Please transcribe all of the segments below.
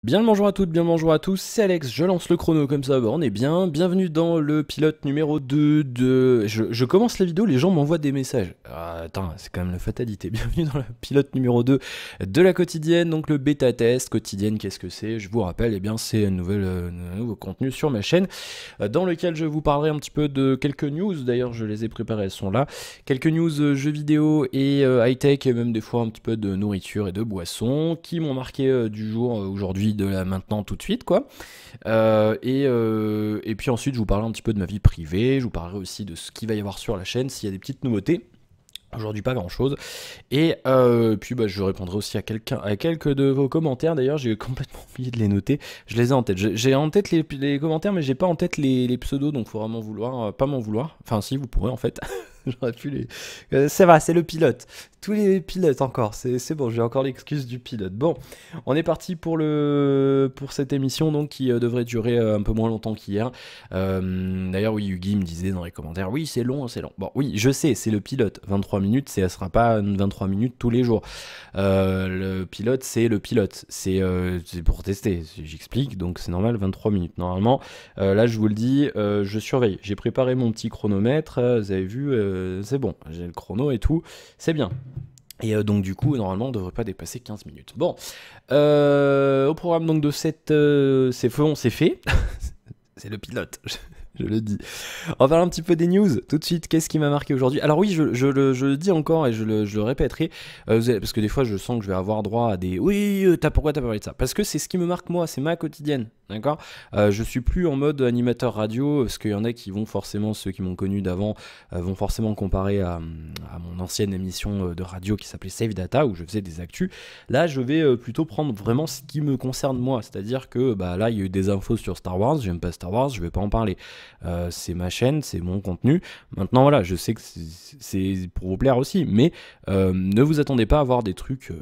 Bien le bonjour à toutes, bien le bonjour à tous, c'est Alex, je lance le chrono comme ça, on est bien. Bienvenue dans le pilote numéro 2 de... Je commence la vidéo, les gens m'envoient des messages. Ah, attends, c'est quand même la fatalité. Bienvenue dans le pilote numéro 2 de la quotidienne, donc le bêta test. Quotidienne, qu'est-ce que c'est? Je vous rappelle, eh bien c'est un nouveau contenu sur ma chaîne dans lequel je vous parlerai un petit peu de quelques news. D'ailleurs, je les ai préparées, elles sont là. Quelques news jeux vidéo et high-tech, et même des fois un petit peu de nourriture et de boissons qui m'ont marqué du jour aujourd'hui, de là maintenant tout de suite quoi. Et puis ensuite je vous parlerai un petit peu de ma vie privée, je vous parlerai aussi de ce qu'il va y avoir sur la chaîne, s'il y a des petites nouveautés. Aujourd'hui pas grand chose. Et puis je répondrai aussi à quelques de vos commentaires. D'ailleurs j'ai complètement oublié de les noter. Je les ai en tête. J'ai en tête les commentaires, mais j'ai pas en tête les pseudos, donc faut vraiment vouloir, pas m'en vouloir. Enfin si, vous pourrez en fait. J'aurais pu les. C'est vrai, c'est le pilote. Tous les pilotes encore. C'est bon, j'ai encore l'excuse du pilote. Bon, on est parti pour cette émission donc qui devrait durer un peu moins longtemps qu'hier. D'ailleurs, oui, Yugi me disait dans les commentaires, oui, c'est long, c'est long. Bon, oui, je sais, c'est le pilote. 23 minutes, ça sera pas 23 minutes tous les jours. Le pilote, c'est le pilote. C'est pour tester. J'explique, donc c'est normal, 23 minutes. Normalement, là, je vous le dis, je surveille. J'ai préparé mon petit chronomètre. Vous avez vu, c'est bon. J'ai le chrono et tout. C'est bien. Et donc du coup, normalement, on ne devrait pas dépasser 15 minutes. Bon, au programme donc de cette... c'est fait. C'est le pilote, je le dis. On va parler un petit peu des news. Tout de suite, qu'est-ce qui m'a marqué aujourd'hui? Alors oui, je le dis encore et je le répéterai, parce que des fois, je sens que je vais avoir droit à des... Oui, pourquoi t'as parlé de ça? Parce que c'est ce qui me marque moi, c'est ma quotidienne. D'accord, je suis plus en mode animateur radio, parce qu'il y en a qui vont forcément, ceux qui m'ont connu d'avant, vont forcément comparer à mon ancienne émission de radio qui s'appelait Save Data, où je faisais des actus. Là, je vais plutôt prendre vraiment ce qui me concerne moi, c'est-à-dire que là, il y a eu des infos sur Star Wars, j'aime pas Star Wars, je vais pas en parler. C'est ma chaîne, c'est mon contenu. Maintenant, voilà, je sais que c'est pour vous plaire aussi, mais ne vous attendez pas à voir des trucs,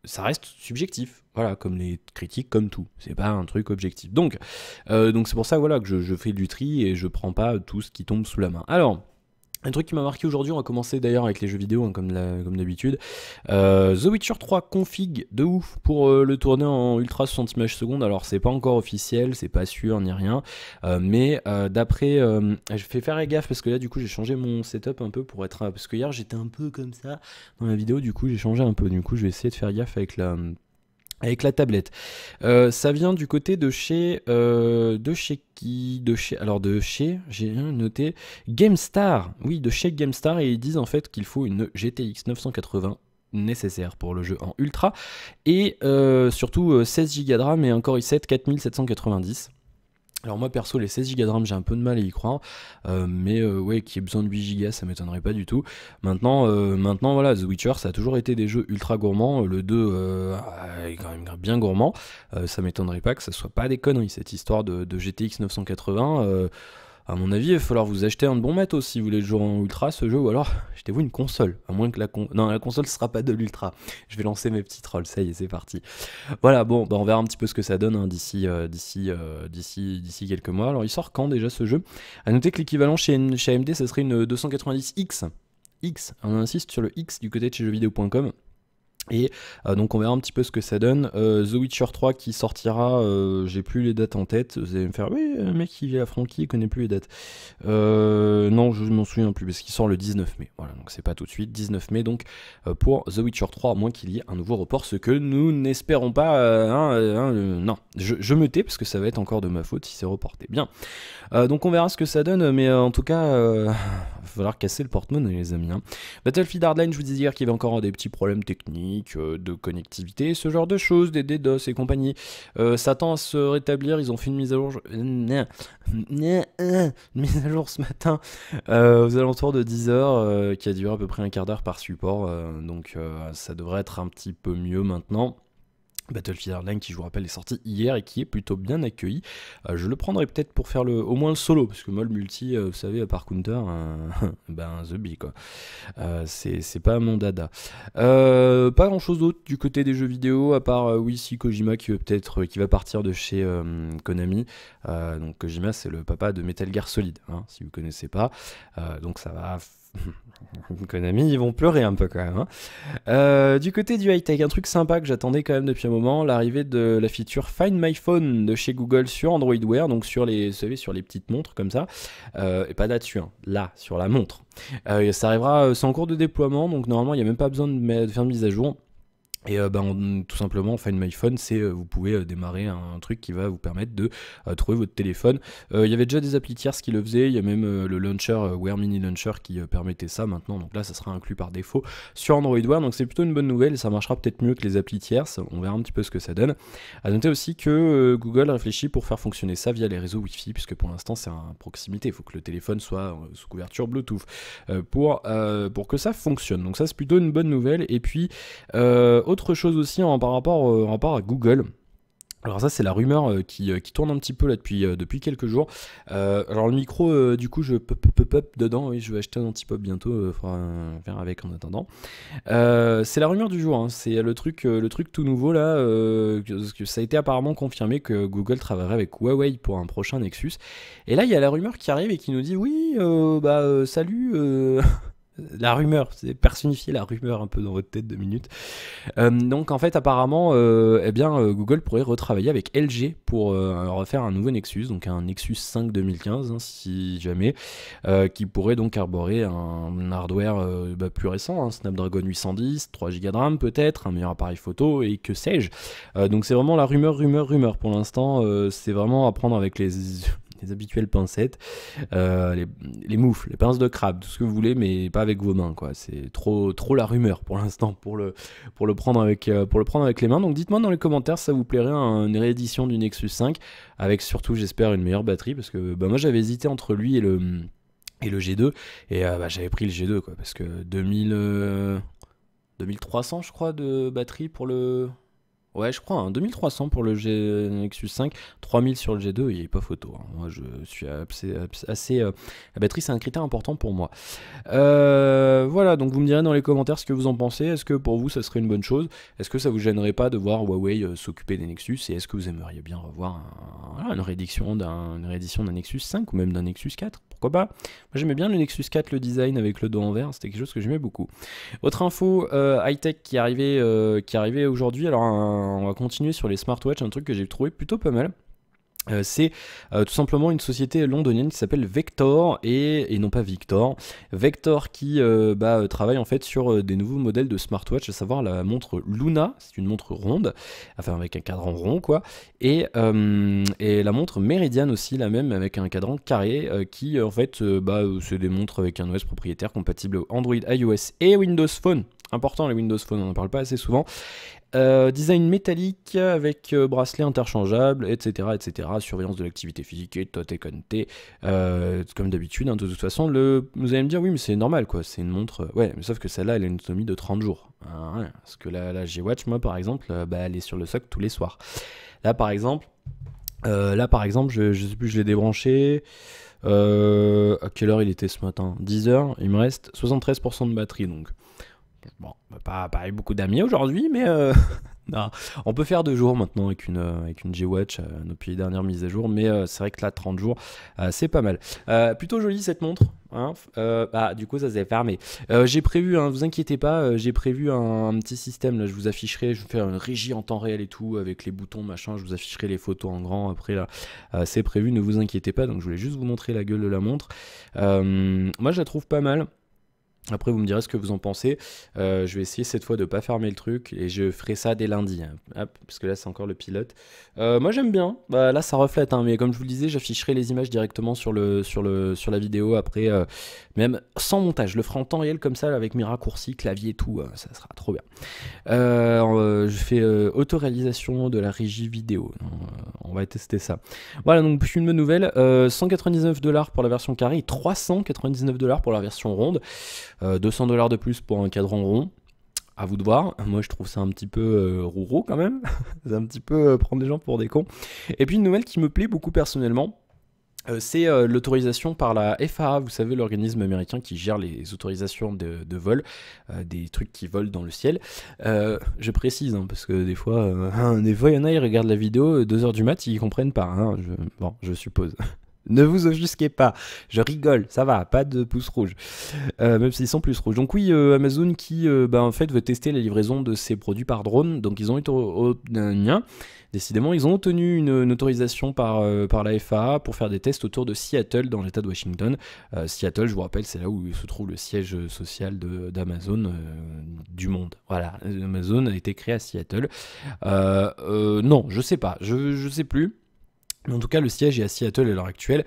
ça reste subjectif. Voilà, comme les critiques, comme tout. C'est pas un truc objectif. Donc c'est pour ça voilà, que je fais du tri et je prends pas tout ce qui tombe sous la main. Alors, un truc qui m'a marqué aujourd'hui, on va commencer d'ailleurs avec les jeux vidéo, hein, comme d'habitude. The Witcher 3 config de ouf pour le tourner en ultra 60 images secondes. Alors c'est pas encore officiel, c'est pas sûr ni rien, mais d'après, je fais faire gaffe parce que là du coup j'ai changé mon setup un peu pour être, parce que hier j'étais un peu comme ça dans la vidéo, du coup j'ai changé un peu. Du coup je vais essayer de faire gaffe avec la tablette. Ça vient du côté de chez j'ai noté GameStar. Oui, de chez GameStar, et ils disent en fait qu'il faut une GTX 980 nécessaire pour le jeu en ultra, et surtout 16 Go de RAM et un Core i7 4790. Alors moi perso, les 16 Go de RAM, j'ai un peu de mal à y croire, mais ouais, qu'il y ait besoin de 8 Go, ça m'étonnerait pas du tout. Maintenant voilà, The Witcher, ça a toujours été des jeux ultra gourmands. Le 2 est quand même bien gourmand, ça m'étonnerait pas que ça soit pas des conneries, cette histoire de GTX 980. À mon avis, il va falloir vous acheter un bon matos si vous voulez jouer en ultra ce jeu, ou alors achetez-vous une console, à moins que non, la console ne sera pas de l'ultra. Je vais lancer mes petits trolls, ça y est, c'est parti. Voilà, bon, on verra un petit peu ce que ça donne, hein, d'ici quelques mois. Alors il sort quand déjà ce jeu? À noter que l'équivalent chez AMD, ça serait une 290X. On insiste sur le X du côté de chez jeuxvideo.com. Et donc on verra un petit peu ce que ça donne. The Witcher 3 qui sortira, j'ai plus les dates en tête. Vous allez me faire, oui, le mec qui vit à Francky, il connaît plus les dates. Non, je m'en souviens plus, parce qu'il sort le 19 mai. Voilà, donc c'est pas tout de suite, 19 mai donc pour The Witcher 3, à moins qu'il y ait un nouveau report, ce que nous n'espérons pas. Non, je me tais, parce que ça va être encore de ma faute si c'est reporté. Bien, donc on verra ce que ça donne, mais en tout cas, il va falloir casser le porte-monnaie, les amis. Hein. Battlefield Hardline, je vous disais hier qu'il y avait encore des petits problèmes techniques, de connectivité, ce genre de choses, des DDoS et compagnie. Ça tend à se rétablir, ils ont fait une mise à jour, mise à jour ce matin, aux alentours de 10h, qui a duré à peu près un quart d'heure par support, donc ça devrait être un petit peu mieux maintenant. Battlefield Hardline qui, je vous rappelle, est sorti hier et qui est plutôt bien accueilli. Je le prendrai peut-être pour faire au moins le solo, parce que moi le multi, vous savez, à part Counter, the bee quoi. C'est pas mon dada. Pas grand chose d'autre du côté des jeux vidéo, à part oui, si Kojima qui va partir de chez Konami. Donc Kojima, c'est le papa de Metal Gear Solid, hein, si vous connaissez pas. Donc ça va Konami, ils vont pleurer un peu quand même, hein. Du côté du high-tech, un truc sympa que j'attendais quand même depuis un moment, l'arrivée de la feature Find My Phone de chez Google sur Android Wear, donc sur les, vous savez, sur les petites montres comme ça, et pas là-dessus, hein, là, sur la montre. Ça arrivera, c'est en cours de déploiement, donc normalement il n'y a même pas besoin de faire de mise à jour. Et tout simplement, Find My Phone, c'est vous pouvez démarrer un truc qui va vous permettre de trouver votre téléphone. Il y avait déjà des applis tierces qui le faisaient, il y a même le launcher Wear Mini Launcher qui permettait ça maintenant, donc là ça sera inclus par défaut sur Android Wear, donc c'est plutôt une bonne nouvelle et ça marchera peut-être mieux que les applis tierces, on verra un petit peu ce que ça donne. À noter aussi que Google réfléchit pour faire fonctionner ça via les réseaux Wi-Fi, puisque pour l'instant c'est à proximité, il faut que le téléphone soit sous couverture Bluetooth pour que ça fonctionne, donc ça c'est plutôt une bonne nouvelle. Et puis autre chose aussi par rapport à Google. Alors ça c'est la rumeur qui tourne un petit peu là depuis quelques jours. Alors le micro du coup je pop dedans, oui je vais acheter un anti-pop bientôt, faudra faire avec en attendant. C'est la rumeur du jour, hein. C'est le truc tout nouveau là, que ça a été apparemment confirmé que Google travaillerait avec Huawei pour un prochain Nexus. Et là il y a la rumeur qui arrive et qui nous dit oui salut la rumeur, c'est personnifier la rumeur un peu dans votre tête 2 minutes. Donc en fait apparemment Google pourrait retravailler avec LG pour refaire un nouveau Nexus, donc un Nexus 5 2015 hein, si jamais, qui pourrait donc arborer un hardware plus récent, hein, Snapdragon 810, 3 Go de RAM peut-être, un meilleur appareil photo et que sais-je. Donc c'est vraiment la rumeur pour l'instant, c'est vraiment à prendre avec les habituelles pincettes, les moufles, les pinces de crabe, tout ce que vous voulez, mais pas avec vos mains, quoi. C'est trop la rumeur pour l'instant pour le prendre avec les mains. Donc dites-moi dans les commentaires si ça vous plairait une réédition du Nexus 5 avec surtout, j'espère, une meilleure batterie, parce que moi j'avais hésité entre lui et le G2 et j'avais pris le G2 quoi, parce que 2300 je crois de batterie pour le... Ouais, je crois, hein, 2300 pour le Nexus 5, 3000 sur le G2, il n'y a pas photo, hein. Moi, je suis assez la batterie, c'est un critère important pour moi. Voilà, donc vous me direz dans les commentaires ce que vous en pensez. Est-ce que pour vous, ça serait une bonne chose? Est-ce que ça vous gênerait pas de voir Huawei s'occuper des Nexus? Et est-ce que vous aimeriez bien revoir une réédition d'un Nexus 5 ou même d'un Nexus 4? Pourquoi pas? Moi, j'aimais bien le Nexus 4, le design avec le dos en verre, c'était quelque chose que j'aimais beaucoup. Autre info high-tech qui arrivait aujourd'hui, alors on va continuer sur les smartwatches, un truc que j'ai trouvé plutôt pas mal. C'est tout simplement une société londonienne qui s'appelle Vector et non pas Victor. Vector qui travaille en fait sur des nouveaux modèles de smartwatch, à savoir la montre Luna, c'est une montre ronde, enfin avec un cadran rond quoi, et la montre Meridian aussi, la même avec un cadran carré, qui en fait c'est des montres avec un OS propriétaire compatible Android, iOS et Windows Phone. Important les Windows Phone, on n'en parle pas assez souvent. Design métallique avec bracelet interchangeable, etc., etc. Surveillance de l'activité physique et tot est connecté, comme d'habitude, hein, de toute façon. Vous allez me dire, oui, mais c'est normal, quoi. C'est une montre. Ouais, mais sauf que celle-là, elle a une autonomie de 30 jours. Hein, parce que la G-Watch, moi, par exemple, elle est sur le socle tous les soirs. Là, par exemple, je sais plus, je l'ai débranché. À quelle heure il était ce matin? 10h. Il me reste 73% de batterie, donc. Bon, pas beaucoup d'amis aujourd'hui, mais non, on peut faire 2 jours maintenant avec une G-Watch depuis les dernières mises à jour, mais c'est vrai que là 30 jours c'est pas mal. Plutôt jolie cette montre, hein. Du coup ça s'est fermé. J'ai prévu, hein, vous inquiétez pas, j'ai prévu un petit système là, je vous afficherai, je vais faire une régie en temps réel et tout avec les boutons machin, je vous afficherai les photos en grand après là, c'est prévu, ne vous inquiétez pas. Donc je voulais juste vous montrer la gueule de la montre. Moi je la trouve pas mal. Après vous me direz ce que vous en pensez. Je vais essayer cette fois de pas fermer le truc et je ferai ça dès lundi, hein. Hop, parce que là c'est encore le pilote. Moi j'aime bien, là ça reflète, hein, mais comme je vous le disais, j'afficherai les images directement sur la vidéo après, même sans montage. Je le ferai en temps réel comme ça avec mes raccourcis, clavier et tout, ça sera trop bien. Je fais autoréalisation de la régie vidéo, on va tester ça. Voilà, donc une bonne nouvelle, 199$ pour la version carré et 399$ pour la version ronde. 200$ de plus pour un cadran rond, à vous de voir. Moi je trouve ça un petit peu rouro quand même, c'est un petit peu prendre les gens pour des cons. Et puis une nouvelle qui me plaît beaucoup personnellement, c'est l'autorisation par la FAA, vous savez, l'organisme américain qui gère les autorisations de vol, des trucs qui volent dans le ciel. Je précise, hein, parce que des fois il y en a, ils regardent la vidéo 2h du mat, ils comprennent pas, hein, je suppose. Ne vous offusquez pas, je rigole, ça va, pas de pouce rouge, même s'ils sont plus rouges. Donc oui, Amazon qui en fait veut tester la livraison de ses produits par drone, donc ils ont décidément ils ont obtenu une autorisation par la FAA pour faire des tests autour de Seattle dans l'état de Washington. Seattle, je vous rappelle, c'est là où se trouve le siège social d'Amazon du monde. Voilà, Amazon a été créé à Seattle. Non, je sais pas, je sais plus. Mais en tout cas, le siège est à Seattle à l'heure actuelle.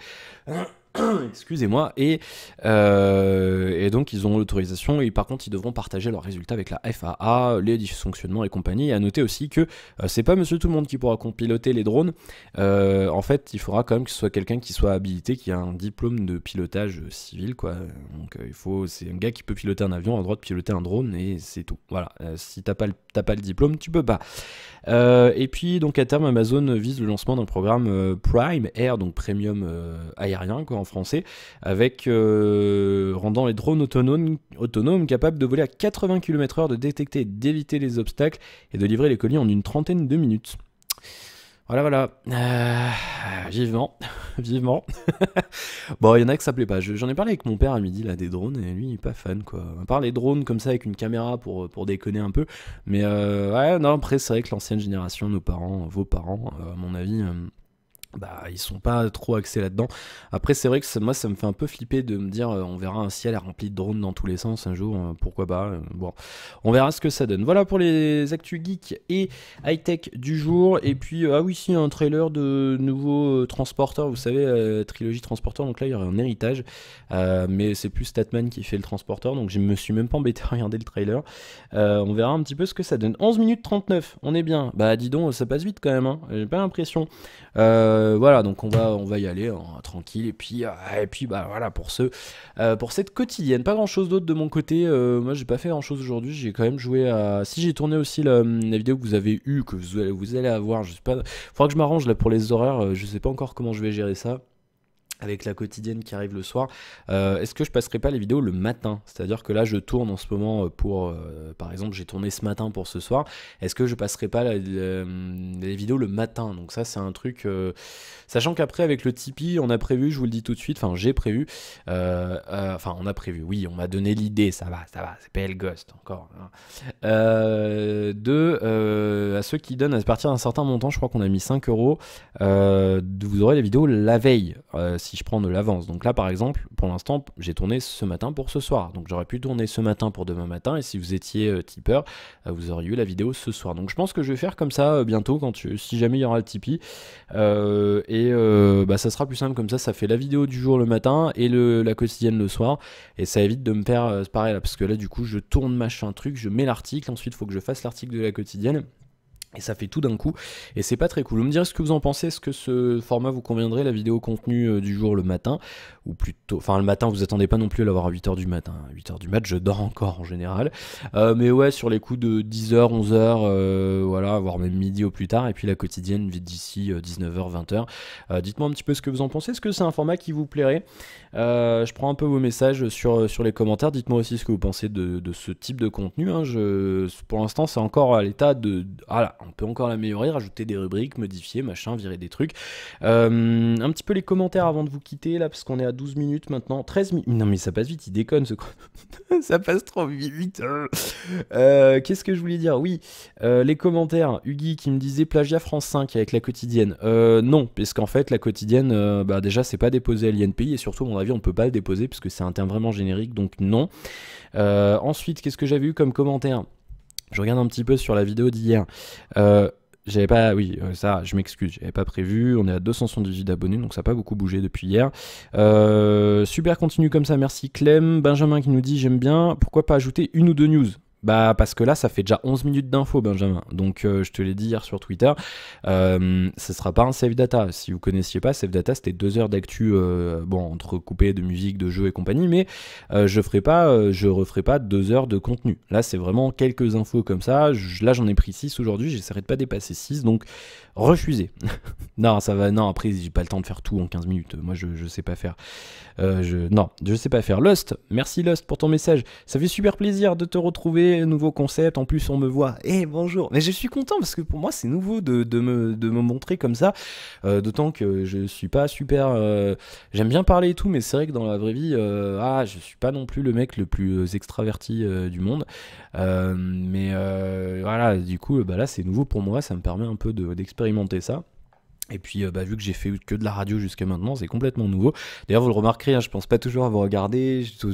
Excusez-moi. Et donc, ils ont l'autorisation. Et par contre, ils devront partager leurs résultats avec la FAA, les dysfonctionnements et compagnie. Et à noter aussi que c'est pas monsieur tout le monde qui pourra piloter les drones. En fait, il faudra quand même que ce soit quelqu'un qui soit habilité, qui a un diplôme de pilotage civil, quoi. Donc, c'est un gars qui peut piloter un avion, a le droit de piloter un drone, et c'est tout. Voilà. Si t'as pas le diplôme, tu peux pas. Et puis, donc, à terme, Amazon vise le lancement d'un programme Prime Air, donc premium aérien, quoi, en français, avec rendant les drones autonomes capables de voler à 80 km/h, de détecter et d'éviter les obstacles et de livrer les colis en une trentaine de minutes. Voilà. Vivement. Bon, il y en a que ça plaît pas. J'en ai parlé avec mon père à midi, là, des drones, et lui, il est pas fan, quoi. À part les drones comme ça, avec une caméra pour déconner un peu. Mais ouais, non, après, c'est vrai que l'ancienne génération, nos parents, vos parents, à mon avis... ils sont pas trop axés là-dedans. Après, c'est vrai que moi, ça me fait un peu flipper de me dire on verra un ciel rempli de drones dans tous les sens un jour, pourquoi pas. Bon, on verra ce que ça donne. Voilà pour les actus geek et high-tech du jour. Et puis, si, un trailer de nouveau transporteur, vous savez, trilogie transporteur. Donc là, il y aurait un héritage, mais c'est plus Statman qui fait le transporteur, donc je me suis même pas embêté à regarder le trailer. On verra un petit peu ce que ça donne. 11 minutes 39, on est bien. Bah, dis donc, ça passe vite quand même, hein. J'ai pas l'impression. Voilà, donc on va y aller tranquille, et puis voilà pour cette quotidienne. Pas grand chose d'autre de mon côté. Moi, j'ai pas fait grand chose aujourd'hui. J'ai quand même joué à. Si, j'ai tourné aussi la vidéo que vous avez eue, que vous allez avoir. Je sais pas. Faudra que je m'arrange là pour les horaires. Je sais pas encore comment je vais gérer ça avec la quotidienne qui arrive le soir. Est-ce que je passerai pas les vidéos le matin? C'est-à-dire que là, je tourne en ce moment pour... par exemple, j'ai tourné ce matin pour ce soir. Est-ce que je passerai pas les vidéos le matin? Donc ça, c'est un truc... sachant qu'après, avec le Tipeee, on a prévu, je vous le dis tout de suite, enfin, j'ai prévu... on a prévu, oui, on m'a donné l'idée, ça va, c'est PL Ghost, encore. Hein. À ceux qui donnent à partir d'un certain montant, je crois qu'on a mis 5 €, vous aurez les vidéos la veille, si je prends de l'avance. Donc là, par exemple, pour l'instant, j'ai tourné ce matin pour ce soir. Donc j'aurais pu tourner ce matin pour demain matin. Et si vous étiez tipeur, vous auriez eu la vidéo ce soir. Donc je pense que je vais faire comme ça bientôt, si jamais il y aura le Tipeee. Ça sera plus simple comme ça. Ça fait la vidéo du jour le matin et la quotidienne le soir. Et ça évite de me faire pareil là. Parce que là, du coup, je tourne machin truc, je mets l'article. Ensuite, il faut que je fasse l'article de la quotidienne. Et ça fait tout d'un coup, et c'est pas très cool. Vous me direz ce que vous en pensez, est-ce que ce format vous conviendrait, la vidéo contenu du jour le matin, ou plutôt, enfin le matin, vous attendez pas non plus à l'avoir à 8h du matin, à 8h du mat, je dors encore en général, mais ouais, sur les coups de 10h, 11h, voilà, voire même midi au plus tard, et puis la quotidienne d'ici 19h, 20h, dites-moi un petit peu ce que vous en pensez, est-ce que c'est un format qui vous plairait? Je prends un peu vos messages sur les commentaires, dites-moi aussi ce que vous pensez de ce type de contenu, hein. Pour l'instant, c'est encore à l'état de... Voilà, on peut encore l'améliorer, rajouter des rubriques, modifier, machin, virer des trucs. Un petit peu les commentaires avant de vous quitter, là, parce qu'on est à 12 minutes maintenant. 13 minutes. Non, mais ça passe vite, il déconne, ce ça passe trop vite. Qu'est-ce que je voulais dire? Oui, les commentaires. Hugui qui me disait plagiat France 5 avec la quotidienne. Non, parce qu'en fait, la quotidienne, déjà, c'est pas déposé à l'INPI, et surtout, à mon avis, on peut pas le déposer, puisque c'est un terme vraiment générique, donc non. Ensuite, qu'est-ce que j'avais eu comme commentaire? Je regarde un petit peu sur la vidéo d'hier. J'avais pas... Oui, ça, je m'excuse, j'avais pas prévu. On est à 278 abonnés, donc ça n'a pas beaucoup bougé depuis hier. Super, continue comme ça, merci Clem. Benjamin qui nous dit, j'aime bien, pourquoi pas ajouter une ou deux news? Bah parce que là ça fait déjà 11 minutes d'infos Benjamin, donc je te l'ai dit hier sur Twitter, ce sera pas un save data. Si vous connaissiez pas, save data c'était 2 heures d'actu, entrecoupé de musique, de jeux et compagnie, mais je referai pas 2 heures de contenu. Là c'est vraiment quelques infos comme ça, là j'en ai pris 6 aujourd'hui, j'essaierai de pas dépasser 6, donc refusez. Non, ça va, non, après, j'ai pas le temps de faire tout en 15 minutes. Moi, je sais pas faire. Non, je sais pas faire. Lost, merci Lost pour ton message. Ça fait super plaisir de te retrouver, nouveau concept. En plus, on me voit. Eh, bonjour. Mais je suis content parce que pour moi, c'est nouveau de me montrer comme ça. D'autant que je suis pas super. J'aime bien parler et tout, mais c'est vrai que dans la vraie vie, je suis pas non plus le mec le plus extraverti du monde. Voilà, du coup, bah là, c'est nouveau pour moi. Ça me permet un peu d'expérimenter ça. Et puis, vu que j'ai fait que de la radio jusqu'à maintenant, c'est complètement nouveau. D'ailleurs, vous le remarquerez, hein, je pense pas toujours à vous regarder, je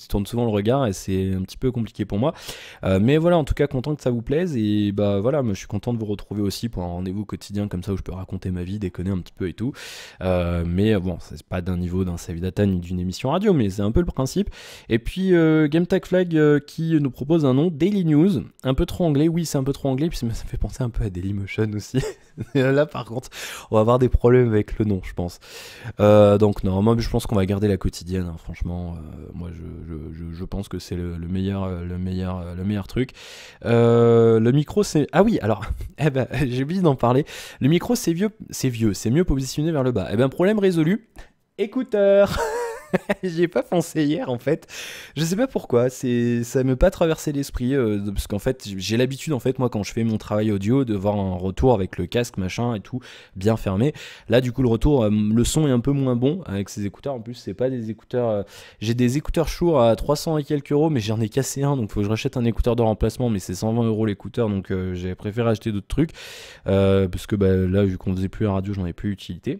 tourne souvent le regard et c'est un petit peu compliqué pour moi. Mais voilà, en tout cas, content que ça vous plaise. Et bah voilà, moi je suis content de vous retrouver aussi pour un rendez-vous quotidien comme ça où je peux raconter ma vie, déconner un petit peu et tout. Mais bon, c'est pas d'un niveau d'un Save Data ni d'une émission radio, mais c'est un peu le principe. Et puis, Game Tag Flag qui nous propose un nom, Daily News. Un peu trop anglais, oui, c'est un peu trop anglais, puis ça me fait penser un peu à Dailymotion aussi. Là, par contre, on va avoir des problèmes avec le nom, je pense. Donc non, moi je pense qu'on va garder la quotidienne. Hein, franchement, moi je pense que c'est le meilleur truc. Le micro, c'est oui. Alors, j'ai oublié d'en parler. Le micro, c'est mieux positionné vers le bas. Problème résolu. Écouteurs. J'y ai pas pensé hier en fait. Je sais pas pourquoi, ça m'est pas traversé l'esprit parce qu'en fait j'ai l'habitude en fait moi quand je fais mon travail audio de voir un retour avec le casque machin et tout bien fermé. Là du coup le retour, le son est un peu moins bon avec ces écouteurs. En plus c'est pas des écouteurs. J'ai des écouteurs Shure à 300 et quelques euros mais j'en ai cassé un donc faut que je rachète un écouteur de remplacement mais c'est 120 euros l'écouteur donc j'ai préféré acheter d'autres trucs parce que là vu qu'on faisait plus la radio j'en ai plus utilité.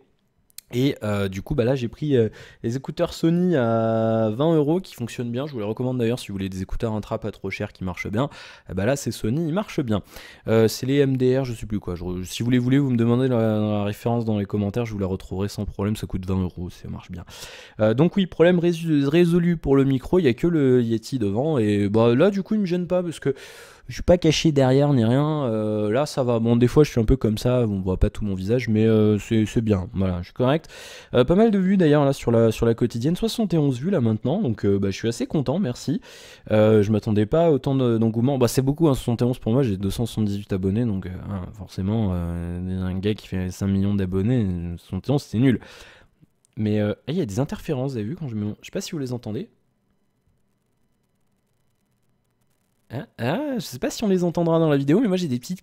Et du coup, là j'ai pris les écouteurs Sony à 20 euros qui fonctionnent bien. Je vous les recommande d'ailleurs si vous voulez des écouteurs intra pas trop chers qui marchent bien. Là c'est Sony, ils marchent bien. C'est les MDR, je sais plus quoi. Si vous les voulez, vous me demandez la référence dans les commentaires, je vous la retrouverai sans problème. Ça coûte 20 euros, ça marche bien. Donc oui, problème résolu pour le micro. Il y a que le Yeti devant et là du coup il me gêne pas parce que je suis pas caché derrière ni rien. Là ça va. Bon, des fois je suis un peu comme ça, on voit pas tout mon visage, mais c'est bien. Voilà, je suis correct. Pas mal de vues d'ailleurs là sur la quotidienne, 71 vues là maintenant, donc je suis assez content, merci. Je m'attendais pas à autant d'engouement. C'est beaucoup, hein, 71 pour moi, j'ai 278 abonnés, donc forcément, un gars qui fait 5 millions d'abonnés, 71 c'est nul. Mais il y a des interférences, vous avez vu quand je sais pas si vous les entendez. Je sais pas si on les entendra dans la vidéo, mais moi j'ai des petites.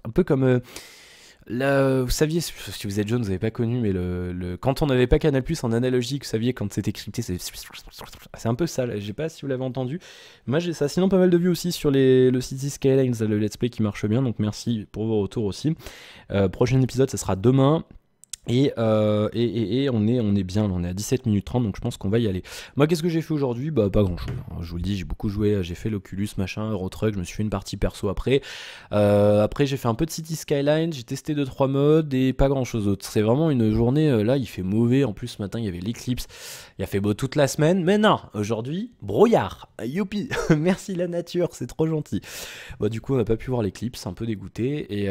Un peu comme. Là, vous saviez, si vous êtes jeune, vous n'avez pas connu, mais quand on n'avait pas Canal Plus en analogique, vous saviez, quand c'était crypté, c'est un peu ça. Là. Je sais pas si vous l'avez entendu. Moi j'ai ça. Sinon, pas mal de vues aussi sur le City Skylines, le let's play qui marche bien, donc merci pour vos retours aussi. Prochain épisode, ça sera demain. Et on est bien, on est à 17 minutes 30, donc je pense qu'on va y aller. Moi, qu'est-ce que j'ai fait aujourd'hui? Pas grand chose. Hein. Je vous le dis, j'ai beaucoup joué, j'ai fait l'Oculus, machin, Eurotruck, je me suis fait une partie perso après. Après, j'ai fait un peu de City Skyline, j'ai testé 2-3 modes et pas grand chose d'autre. C'est vraiment une journée, là, il fait mauvais. En plus, ce matin, il y avait l'éclipse. Il a fait beau toute la semaine, mais non, aujourd'hui, brouillard. Youpi, merci la nature, c'est trop gentil. Du coup, on n'a pas pu voir l'éclipse, un peu dégoûté, et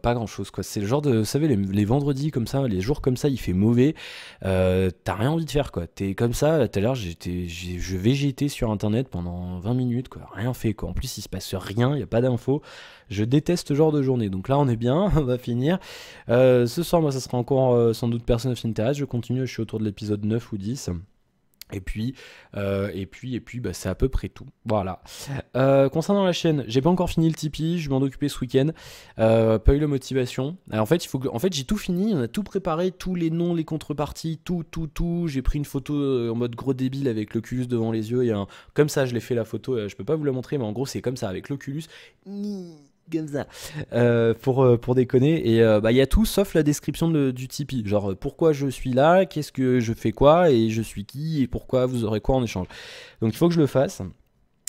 pas grand chose, quoi. C'est le genre de, vous savez, les vendredis comme ça, les jours comme ça, il fait mauvais, t'as rien envie de faire, quoi. T'es comme ça, tout à l'heure, je végétais sur internet pendant 20 minutes, quoi. Rien fait, quoi. En plus, il se passe rien, il n'y a pas d'infos. Je déteste ce genre de journée. Donc là, on est bien, on va finir. Ce soir, moi, ça sera encore sans doute Person of Interest. Je continue, je suis autour de l'épisode 9 ou 10. Et puis, c'est à peu près tout. Voilà. Concernant la chaîne, j'ai pas encore fini le Tipeee, je vais m'en occuper ce week-end. Pas eu la motivation. Alors, en fait, j'ai tout fini, on a tout préparé, tous les noms, les contreparties, tout. J'ai pris une photo en mode gros débile avec l'Oculus devant les yeux. Comme ça, je l'ai fait la photo. Je peux pas vous la montrer, mais en gros, c'est comme ça avec l'Oculus. Comme ça, pour déconner. Et il y a tout sauf la description du Tipeee. Genre pourquoi je suis là, qu'est-ce que je fais quoi, et je suis qui, et pourquoi vous aurez quoi en échange. Donc il faut que je le fasse.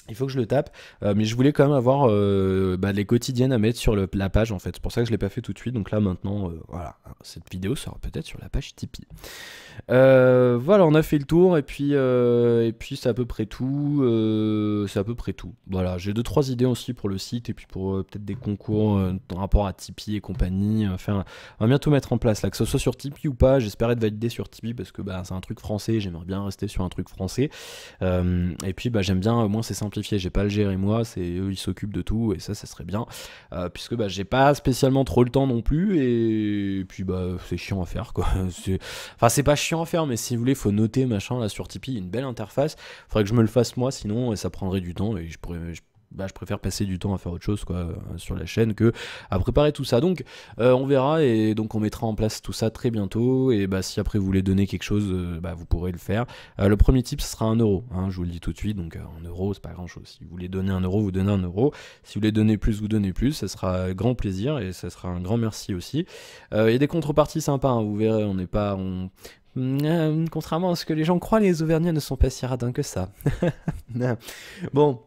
Il faut que je le tape, mais je voulais quand même avoir les quotidiennes à mettre sur la page en fait. C'est pour ça que je l'ai pas fait tout de suite. Donc là maintenant, voilà, cette vidéo sera peut-être sur la page Tipeee. Voilà, on a fait le tour et puis c'est à peu près tout. Voilà, j'ai 2-3 idées aussi pour le site et puis pour peut-être des concours en rapport à Tipeee et compagnie. Enfin, on va bientôt mettre en place là, que ce soit sur Tipeee ou pas. J'espère être validé sur Tipeee parce que c'est un truc français. J'aimerais bien rester sur un truc français. Et puis j'aime bien, au moins c'est simple simplifier, j'ai pas à le gérer moi, c'est eux ils s'occupent de tout et ça serait bien, puisque bah j'ai pas spécialement trop le temps non plus et puis bah c'est chiant à faire quoi. Enfin c'est pas chiant à faire, mais si vous voulez faut noter machin là sur Tipeee, une belle interface, faudrait que je me le fasse moi sinon ça prendrait du temps et je préfère passer du temps à faire autre chose quoi sur la chaîne que à préparer tout ça. Donc on verra et donc on mettra en place tout ça très bientôt. Et bah si après vous voulez donner quelque chose, bah vous pourrez le faire. Le premier type ce sera 1€, hein, je vous le dis tout de suite. Donc 1€, c'est pas grand chose. Si vous voulez donner 1€, vous donnez 1€. Si vous voulez donner plus, vous donnez plus. Ça sera grand plaisir et ça sera un grand merci aussi. Il y a des contreparties sympas, hein, vous verrez. On n'est pas contrairement à ce que les gens croient, les Auvergnats ne sont pas si radins que ça. Bon.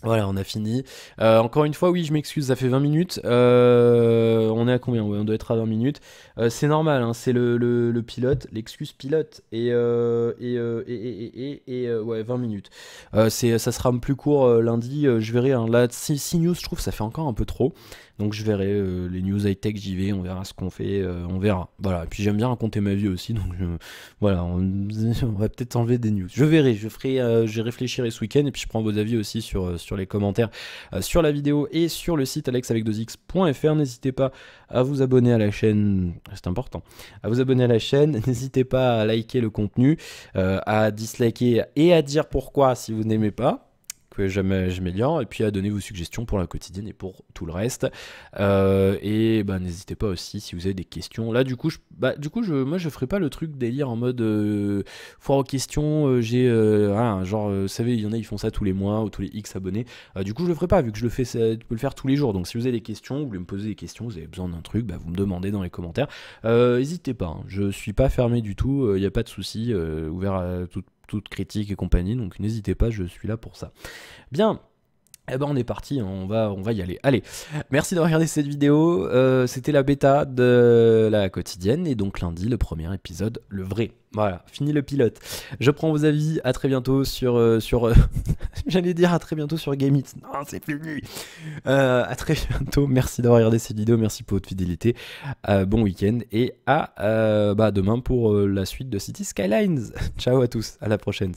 Voilà, on a fini. Encore une fois, oui, je m'excuse, ça fait 20 minutes. On est à combien? Ouais, on doit être à 20 minutes. C'est normal, hein, c'est le pilote, l'excuse pilote. Et ouais, 20 minutes. Ça sera plus court lundi. Je verrai. Hein, là, 6 news, je trouve, ça fait encore un peu trop. Donc je verrai les news high-tech, j'y vais, on verra ce qu'on fait, on verra. Voilà, et puis j'aime bien raconter ma vie aussi, donc voilà, on va peut-être enlever des news. Je verrai, je réfléchirai ce week-end, et puis je prends vos avis aussi sur les commentaires, sur la vidéo et sur le site alexavec2x.fr. N'hésitez pas à vous abonner à la chaîne, c'est important, à vous abonner à la chaîne, n'hésitez pas à liker le contenu, à disliker et à dire pourquoi si vous n'aimez pas. Que j'améliore, et puis à donner vos suggestions pour la quotidienne et pour tout le reste. Et bah n'hésitez pas aussi si vous avez des questions. Là du coup moi je ferai pas le truc délire en mode foire aux questions, genre vous savez il y en a ils font ça tous les mois ou tous les X abonnés. Du coup je le ferai pas vu que je peux le faire tous les jours. Donc si vous avez des questions, vous voulez me poser des questions, vous avez besoin d'un truc, bah, vous me demandez dans les commentaires. N'hésitez pas, hein, je suis pas fermé du tout, il n'y a pas de souci, ouvert à toute critique et compagnie, donc n'hésitez pas, je suis là pour ça. Bien, eh ben on est parti, on va y aller. Allez, merci d'avoir regardé cette vidéo, c'était la bêta de la quotidienne, et donc lundi, le premier épisode, le vrai. Voilà, fini le pilote. Je prends vos avis, à très bientôt sur j'allais dire à très bientôt sur Gameit. Non, c'est fini. À très bientôt, merci d'avoir regardé cette vidéo, merci pour votre fidélité. Bon week-end, et à demain pour la suite de City Skylines. Ciao à tous, à la prochaine.